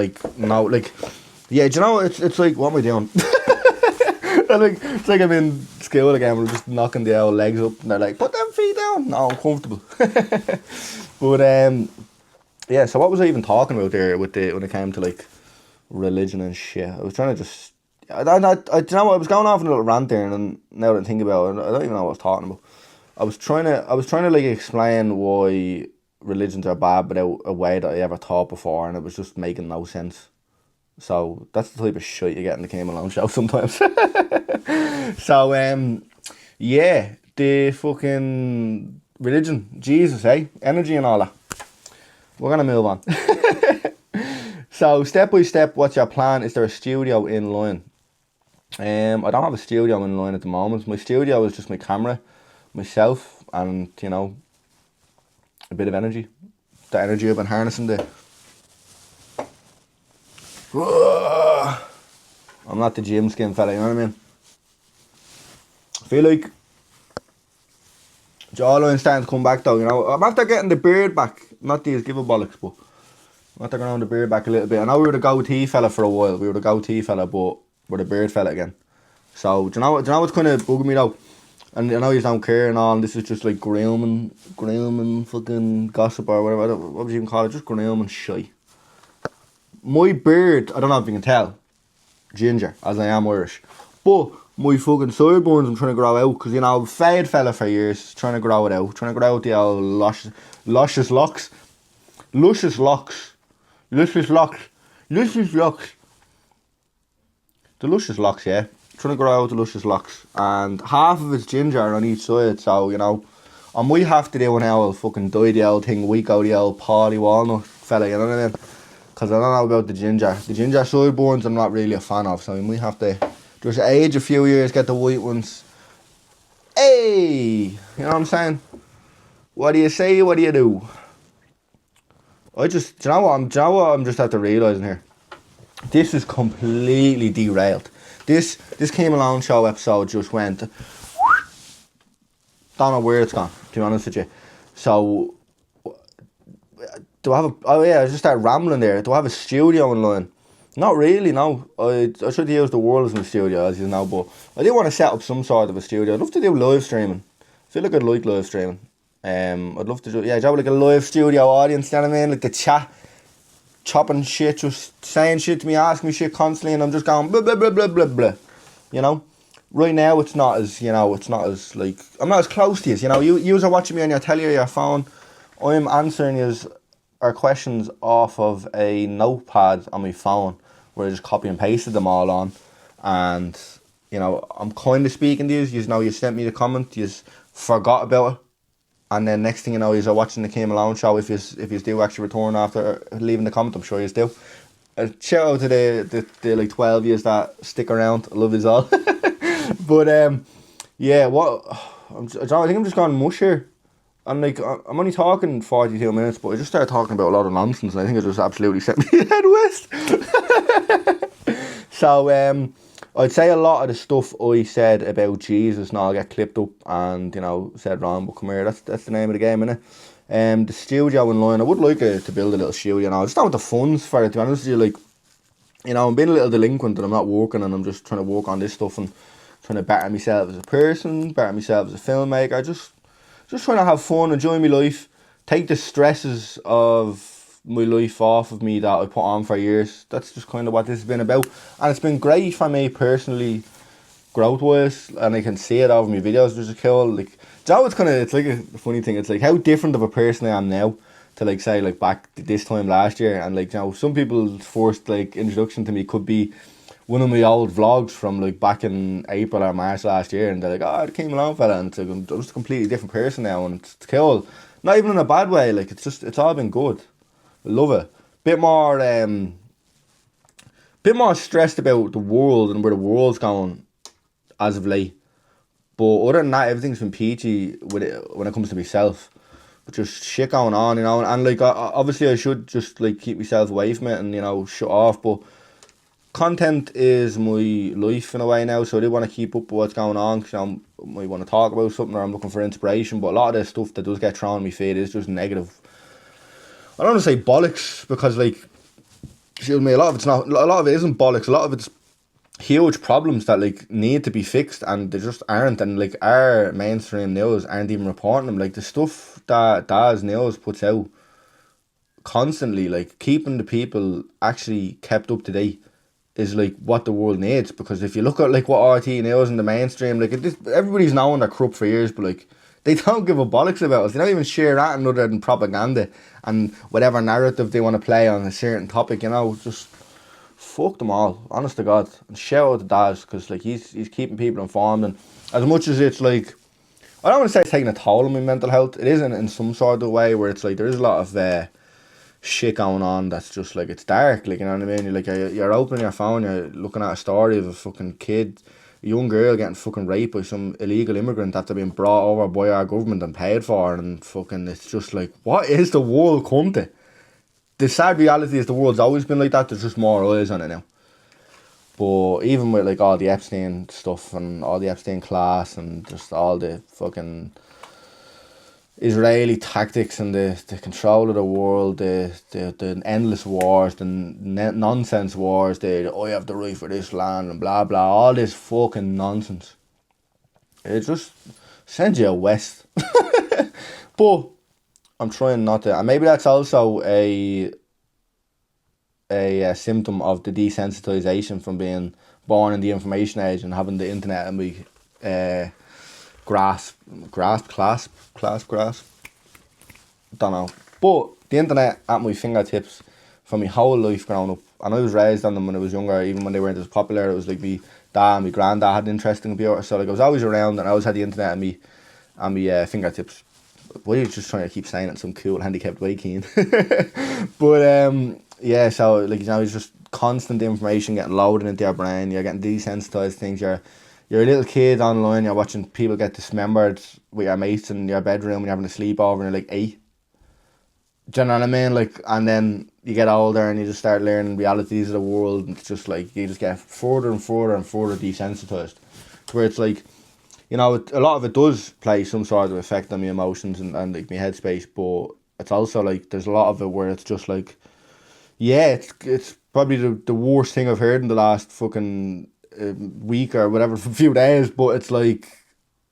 S1: yeah, do you know, it's like, what am I doing? It's like I'm in school again, we're just knocking the old legs up and they're like, put them feet down. No, I'm comfortable. But yeah, so what was I even talking about there when it came to like religion and shit? I was trying to just do you know what, I was going off on a little rant there, and then now that I think about it, I don't even know what I was talking about. I was trying to like explain why religions are bad without a way that I ever thought before, and it was just making no sense. So that's the type of shit you get in the Cian Malone Show sometimes. So yeah, the fucking religion, Jesus, energy and all that. We're gonna move on. So step by step, what's your plan? Is there a studio in line? I don't have a studio in line at the moment. My studio is just my camera, myself, and you know, a bit of energy. The energy I've been harnessing there. I'm not the gym skin fella, you know what I mean? I feel like jawline's starting to come back though, you know. I'm after getting the beard back. Not these give a bollocks, but I'm after going on the beard back a little bit. I know we were the goatee fella for a while. We were the goatee fella, but we're the beard fella again. So do you know what's kind of bugging me though? And I know you don't care and all, and this is just like grooming fucking gossip or whatever. What would you even call it? Just grooming shite. My beard, I don't know if you can tell, ginger, as I am Irish. But my fucking sideburns I'm trying to grow out, because, you know, I've fade fella for years, trying to grow it out. Trying to grow out the old luscious locks. Luscious locks. The luscious locks, yeah. Trying to grow out the luscious locks. And half of it's ginger on each side, so, you know, I might have to do an old fucking dye the old thing, week out the old Paulie Walnut fella, you know what I mean? Because I don't know about the ginger. The ginger sideburns I'm not really a fan of, so we might have to just age a few years, get the white ones. Hey! You know what I'm saying? What do you say, what do you do? Do you know what I'm just after realising here? This is completely derailed. This Cian Malone Show episode just went... Don't know where it's gone, to be honest with you. So... Do I have a... Oh yeah, I just started rambling there. Do I have a studio in line? Not really, no. I should use the world as my studio, as you know, but I do want to set up some sort of a studio. I'd love to do live streaming. I feel like I'd like live streaming. I'd love to do... Yeah, like a live studio audience, you know what I mean? Like the chat, chopping shit, just saying shit to me, asking me shit constantly, and I'm just going blah, blah, blah, blah, blah, blah. You know? Right now, it's not as, like... I'm not as close to you, you know? You are watching me on your telly or your phone. I'm answering our questions off of a notepad on my phone, where I just copy and pasted them all on, and you know, I'm kind of speaking to you know, you sent me the comment, you forgot about it, and then next thing you know, you're watching the Cian Malone Show. If you do actually return after leaving the comment, I'm sure you do. Shout out to the like 12 years that stick around. I love you all. But yeah, I think I'm just going mush here. And like, I'm only talking 42 minutes, but I just started talking about a lot of nonsense, and I think it just absolutely sent me head west. So, I'd say a lot of the stuff I said about Jesus now get clipped up and, said wrong, but come here, that's the name of the game, innit? The studio online, I would like to build a little studio, I just don't have the funds for it, to be honest with you, like, I'm being a little delinquent and I'm not working and I'm just trying to work on this stuff and trying to better myself as a person, better myself as a filmmaker, just trying to have fun, enjoy my life, take the stresses of my life off of me that I put on for years. That's just kind of what this has been about. And it's been great for me personally, growth-wise, and I can see it over my videos, which is cool. Like, it's like a funny thing, it's like how different of a person I am now to, like, say, like, back this time last year. And, like, some people's first, like, introduction to me could be one of my old vlogs from, like, back in April or March last year, and they're like, oh, it came along, fella, and it's like, I'm just a completely different person now, and it's cool. Not even in a bad way, like, it's all been good. I love it. Bit more stressed about the world and where the world's going as of late. But other than that, everything's been peachy with it when it comes to myself. But just shit going on, and like, obviously I should just, like, keep myself away from it and, shut off. But content is my life in a way now, so I do want to keep up with what's going on, because, I might want to talk about something or I'm looking for inspiration. But a lot of the stuff that does get thrown on my feed is just negative. I don't want to say bollocks, because, like, excuse me, a lot of it isn't bollocks. A lot of it's huge problems that, like, need to be fixed, and they just aren't. And, like, our mainstream news aren't even reporting them. Like, the stuff that Daz News puts out constantly, like, keeping the people actually kept up to date is, like, what the world needs. Because if you look at, like, what RT News and the mainstream, like, everybody's known they're corrupt for years, but, like, they don't give a bollocks about us. They don't even share that other than propaganda and whatever narrative they want to play on a certain topic, just fuck them all, honest to God. And shout out to Daz, because, like, he's keeping people informed. And as much as it's, like, I don't want to say it's taking a toll on my mental health, it is in some sort of way where it's like there is a lot of shit going on that's just, like, it's dark, like, you know what I mean? You're opening your phone, you're looking at a story of a fucking kid, a young girl getting fucking raped by some illegal immigrant after being brought over by our government and paid for, and fucking, it's just like, what is the world come to? The sad reality is the world's always been like that, there's just more eyes on it now. But even with, like, all the Epstein stuff and all the Epstein class and just all the fucking Israeli tactics and the control of the world, the endless wars, the nonsense wars, I have the right for this land and blah blah, all this fucking nonsense. It just sends you west. But I'm trying not to, and maybe that's also a symptom of the desensitization from being born in the information age and having the internet and we grasp, don't know. But the internet at my fingertips for my whole life growing up, and I was raised on them when I was younger, even when they weren't as popular. It was like me dad and my granddad had an interest in computers, so, like, I was always around and I always had the internet at my fingertips. Why are you just trying to keep saying it some cool handicapped way, Cian? But yeah, so, like, it's just constant information getting loaded into your brain. You're getting desensitized to things. You're a little kid online, you're watching people get dismembered with your mates in your bedroom when you're having a sleepover and you're like 8. Do you know what I mean? Like, and then you get older and you just start learning realities of the world, and it's just like you just get further and further and further desensitized. To where it's like, a lot of it does play some sort of effect on my emotions and like my headspace, but it's also like there's a lot of it where it's just like, yeah, it's probably the worst thing I've heard in the last fucking week or whatever, for a few days, but it's like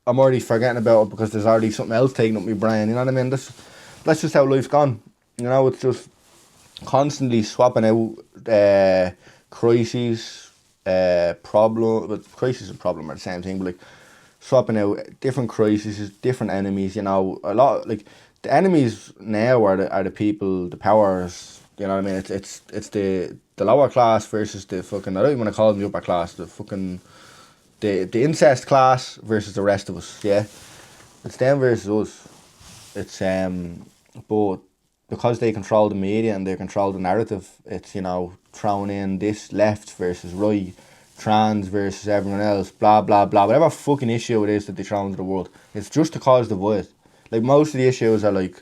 S1: I'm already forgetting about it because there's already something else taking up my brain, you know what I mean? That's just how life's gone, it's just constantly swapping out crises, problem, but crisis and problem are the same thing, but, like, swapping out different crises, different enemies, a lot, like, the enemies now are the people, the powers, you know what I mean? It's the lower class versus the fucking, I don't even want to call them the upper class, the fucking, the incest class versus the rest of us, yeah? It's them versus us. It's, but because they control the media and they control the narrative, it's, thrown in this left versus right, trans versus everyone else, blah, blah, blah, whatever fucking issue it is that they throw into the world, it's just to cause divide. Like, most of the issues are, like,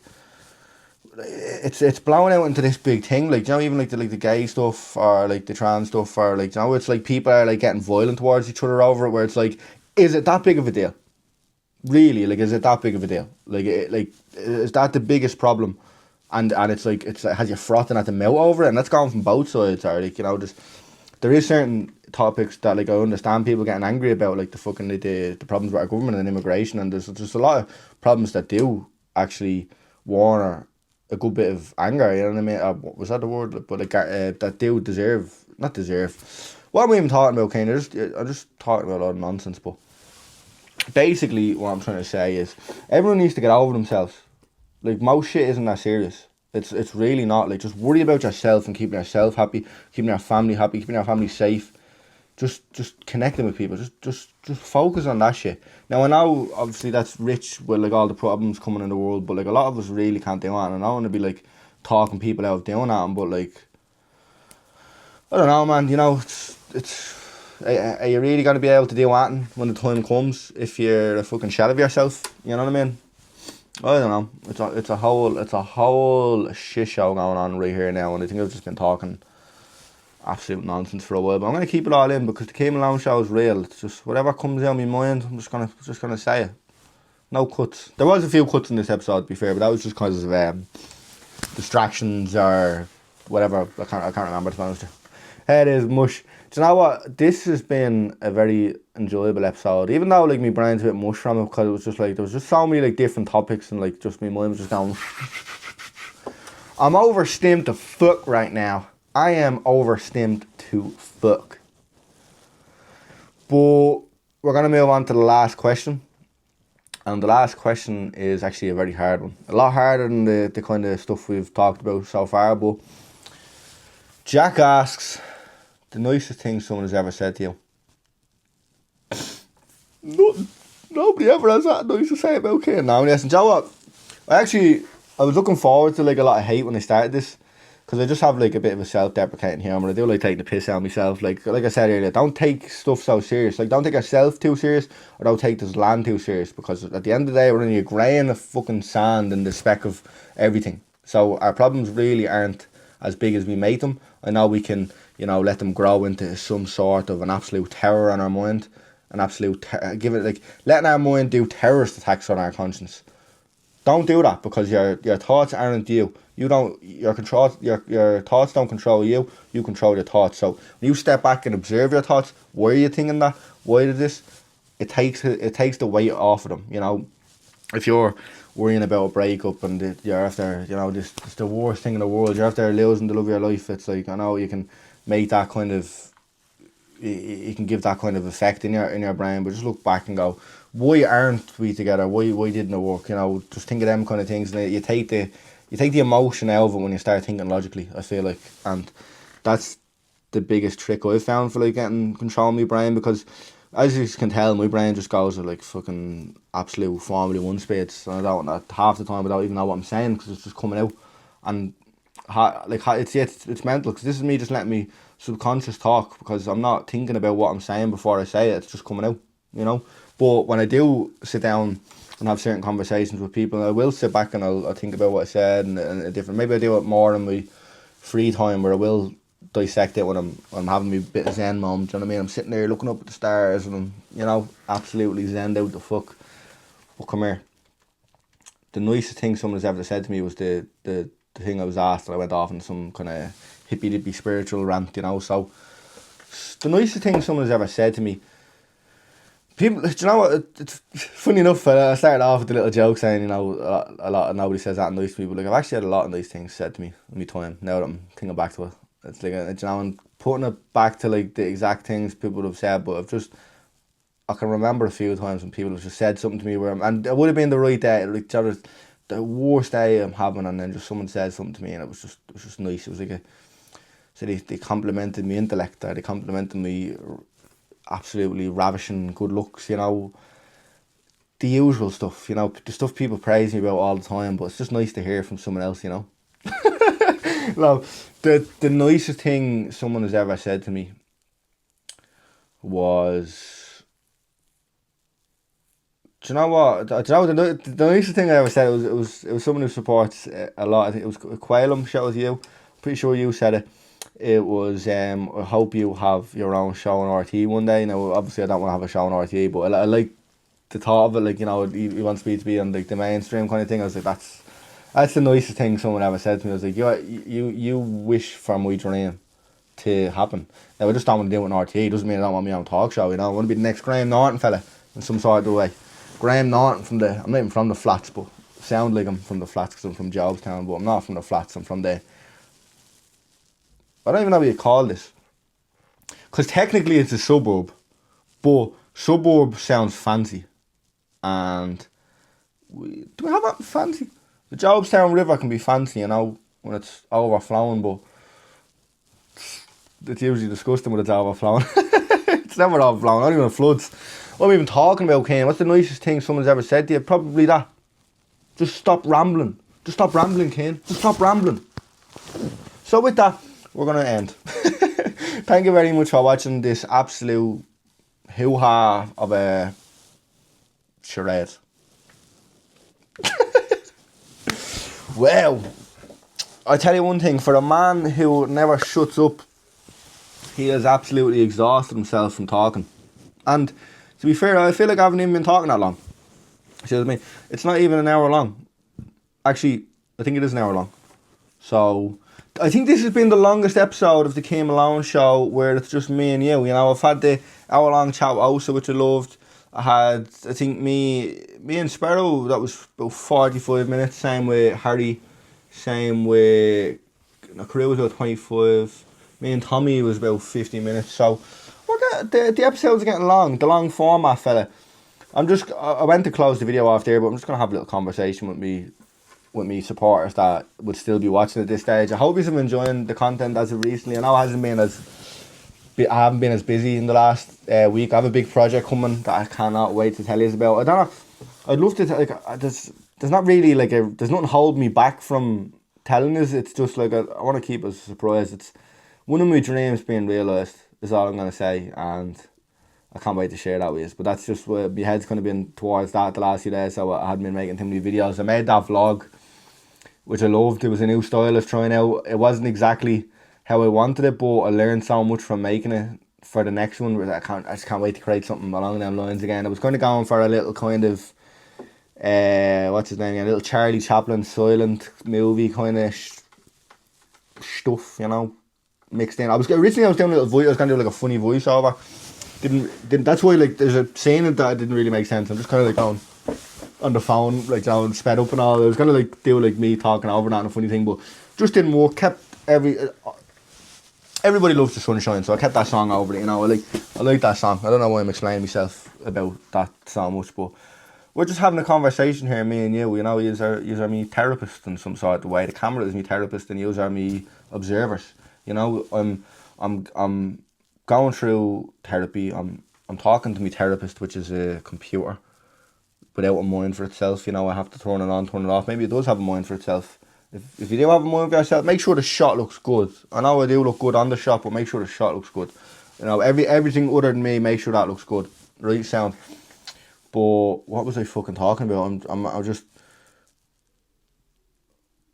S1: it's blowing out into this big thing, like, you know, even like the gay stuff or like the trans stuff, or like, you know, it's like people are like getting violent towards each other over it, where it's like, is it that big of a deal? Really, like, is it that big of a deal? Like, is that the biggest problem? And it's like, it has you frothing at the mouth over it, and that's going from both sides. Or like, you know, just there is certain topics that, like, I understand people getting angry about, like the fucking the problems with our government and immigration, and there's just a lot of problems that do actually warrant a good bit of anger. You know what I mean? Was that the word? But like, that do deserve, not deserve. What am I even talking about, Kane? I'm just talking about a lot of nonsense, but basically what I'm trying to say is everyone needs to get over themselves. Like, most shit isn't that serious. It's really not. Like, just worry about yourself and keeping yourself happy, keeping your family happy, keeping your family safe. Just connecting with people. Just focus on that shit. Now, I know obviously that's rich with like all the problems coming in the world, but like a lot of us really can't do that, and I don't want to be like talking people out of doing that, but like, I don't know, man. You know, it's are you really going to be able to do anything when the time comes if you're a fucking shell of yourself? You know what I mean? I don't know. It's a whole shit show going on right here now, and I think I've just been talking absolute nonsense for a while. But I'm gonna keep it all in because the Cian Malone Show is real. It's just whatever comes out of my mind. I'm just gonna say it. No cuts. There was a few cuts in this episode, to be fair, but that was just because of distractions or whatever. I can't remember, to be honest. Head is mush. Do you know what? This has been a very enjoyable episode, even though like my brain's a bit mush from it, because it was just like there was just so many like different topics, and like just my mind was just going. I'm overstimmed to fuck right now. I am overstimmed to fuck. But we're gonna move on to the last question. And the last question is actually a very hard one. A lot harder than the kind of stuff we've talked about so far. But Jack asks, the nicest thing someone has ever said to you. Nothing. Nobody ever has that nice to say about Cian. No, listen, do you know what? I was looking forward to like a lot of hate when I started this, because I just have like a bit of a self-deprecating humour. I do like taking the piss out of myself. Like I said earlier, don't take stuff so serious. Like, don't take yourself too serious, or don't take this land too serious, because at the end of the day, we're only a grain of fucking sand in the speck of everything. So our problems really aren't as big as we make them. I know we can, you know, let them grow into some sort of an absolute terror on our mind, an absolute give it like letting our mind do terrorist attacks on our conscience. Don't do that, because your thoughts aren't you. You don't your thoughts don't control you. You control your thoughts. So when you step back and observe your thoughts, why are you thinking that? Why did this? It takes the weight off of them. You know, if you're worrying about a breakup and you're after, you know, this it's the worst thing in the world. You're after losing the love of your life. It's like, I know you can make that kind of. You can give that kind of effect in your brain, but just look back and go, why aren't we together? Why didn't it work? You know, just think of them kind of things, and you take the emotion out of it when you start thinking logically, I feel like, and that's the biggest trick I've found for like getting control of my brain, because as you can tell, my brain just goes at like fucking absolute Formula 1 speeds, and I don't, half the time I don't even know what I'm saying, because it's just coming out, and it's mental, because this is me just letting me subconscious talk, because I'm not thinking about what I'm saying before I say it. It's just coming out, you know. But when I do sit down and have certain conversations with people, I will sit back and I'll think about what I said, and a different. Maybe I do it more in my free time, where I will dissect it when I'm having my bit of zen moment. Do you know what I mean? I'm sitting there looking up at the stars, and I'm, you know, absolutely zened out the fuck. But come here. The nicest thing someone's ever said to me was the thing I was asked, and I went off in some kind of hippy-dippy spiritual rant, you know. So the nicest thing someone has ever said to me, people, do you know what, it's funny enough, I started off with a little joke saying, you know, a lot of nobody says that nice to people. Like, I've actually had a lot of nice things said to me in my time, now that I'm thinking back to it. It's like, you know, and putting it back to like the exact things people have said, but I can remember a few times when people have just said something to me where and it would have been the right day, like the worst day I'm having, and then just someone said something to me, and it was just nice. It was like so they complimented me intellect, or they complimented me absolutely ravishing good looks, you know, the usual stuff, you know, the stuff people praise me about all the time, but it's just nice to hear from someone else, you know. No, the nicest thing someone has ever said to me was, Do you know what? Do you know the nicest thing I ever said? It was someone who supports a lot. I think it was Quailum. Shout out to you. Pretty sure you said it. It was I hope you have your own show on RT one day. Now, obviously, I don't want to have a show on RT, but I like the thought of it. Like, you know, he wants me to be on like the mainstream kind of thing. I was like, that's the nicest thing someone ever said to me. I was like, you wish for my dream to happen. Now, I just don't want to do it on RT. It doesn't mean I don't want my own talk show. You know, I want to be the next Graham Norton fella in some sort of way. Graham Norton I'm not even from the flats, but sound like I'm from the flats because I'm from Jobstown, but I'm not from the flats. I'm from the, I don't even know what you call this. Because technically it's a suburb, but suburb sounds fancy. And do we have that fancy? The Jobstown River can be fancy, you know, when it's overflowing, but it's usually disgusting when it's overflowing. It's never overflowing, not even when it floods. What am I even talking about, Kane? What's the nicest thing someone's ever said to you? Probably that. Just stop rambling. Just stop rambling, Kane. Just stop rambling. So with that, we're going to end. Thank you very much for watching this absolute hoo-ha of a charade. Well, I tell you one thing, for a man who never shuts up, he has absolutely exhausted himself from talking. And to be fair, I feel like I haven't even been talking that long. See what I mean? It's not even an hour long. Actually, I think it is an hour long. So, I think this has been the longest episode of the Cian Malone Show where it's just me and you. You know, I've had the hour-long chat with Osa, which I loved. I had, I think, me and Sparrow, that was about 45 minutes. Same with Harry. Same with Carew was about 25. Me and Tommy was about 50 minutes. So, the episodes are getting long. The long format, fella. I went to close the video off there, but I'm just going to have a little conversation with me supporters that would still be watching at this stage. I hope you've been enjoying the content as of recently. I know I haven't been as busy in the last week. I have a big project coming that I cannot wait to tell you about. I don't know. I'd love to there's not really there's nothing holding me back from telling us. It's just like I want to keep it a surprise. It's one of my dreams being realised is all I'm going to say, and I can't wait to share that with you. But that's just where my head's kind of been towards that the last few days, so I hadn't been making too many videos. I made that vlog, which I loved. It was a new style I was trying out. It wasn't exactly how I wanted it, but I learned so much from making it for the next one. I just can't wait to create something along them lines again. I was kind of going for a little kind of, what's his name again? A little Charlie Chaplin silent movie kind of stuff, you know, mixed in. Originally I was doing a little voice. I was going to do like a funny voiceover. Didn't. That's why there's a saying that didn't really make sense. I'm just kind of going on the phone, you know, and sped up and all. I was gonna do me talking over that and a funny thing, but just didn't work. Everybody loves the sunshine, so I kept that song over it. You know, I like that song. I don't know why I'm explaining myself about that so much, but we're just having a conversation here, me and you. You know, you are me therapist in some sort of way. The camera is me therapist, and you are me observers. You know, I'm going through therapy. I'm talking to my therapist, which is a computer without a mind for itself. You know, I have to turn it on, turn it off. Maybe it does have a mind for itself. If you do have a mind for yourself, make sure the shot looks good. I know I do look good on the shot, but make sure the shot looks good. You know, everything other than me, make sure that looks good. Right sound. But what was I fucking talking about?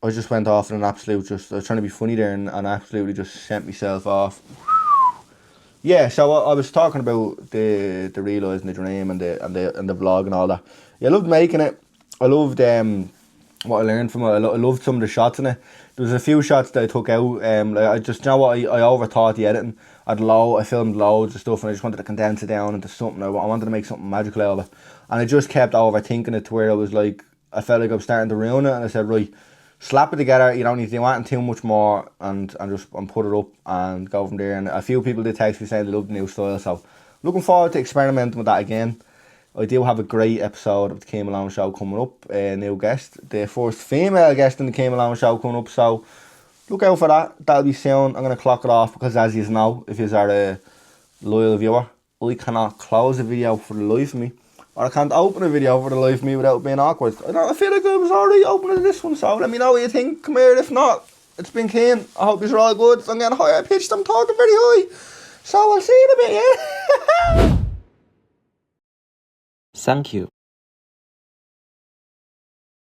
S1: I just went off in an absolute, I was trying to be funny there and absolutely just sent myself off. Yeah, so I was talking about the realising the dream and the vlog and all that. Yeah, I loved making it. I loved what I learned from it. I loved some of the shots in it. There was a few shots that I took out. I just, you know what, I overthought the editing. I filmed loads of stuff and I just wanted to condense it down into something. I wanted to make something magical out of it. And I just kept overthinking it to where I was like, I felt like I was starting to ruin it, and I said, right, slap it together. You don't need to do anything too much more, and put it up and go from there. And a few people did text me saying they loved the new style, so looking forward to experimenting with that again. I do have a great episode of the Cian Malone Show coming up. A new guest, the first female guest in the Cian Malone Show coming up. So look out for that. That'll be soon. I'm gonna clock it off because, as you know, if you are a loyal viewer, I cannot close a video for the life of me, or I can't open a video for the life of me without being awkward. I feel like I was already opening this one, so let me know what you think. Come here, if not, it's been Cian. I hope you're all good. I'm getting higher pitched, I'm talking very high. So I'll see you in a bit, yeah?
S2: Thank you.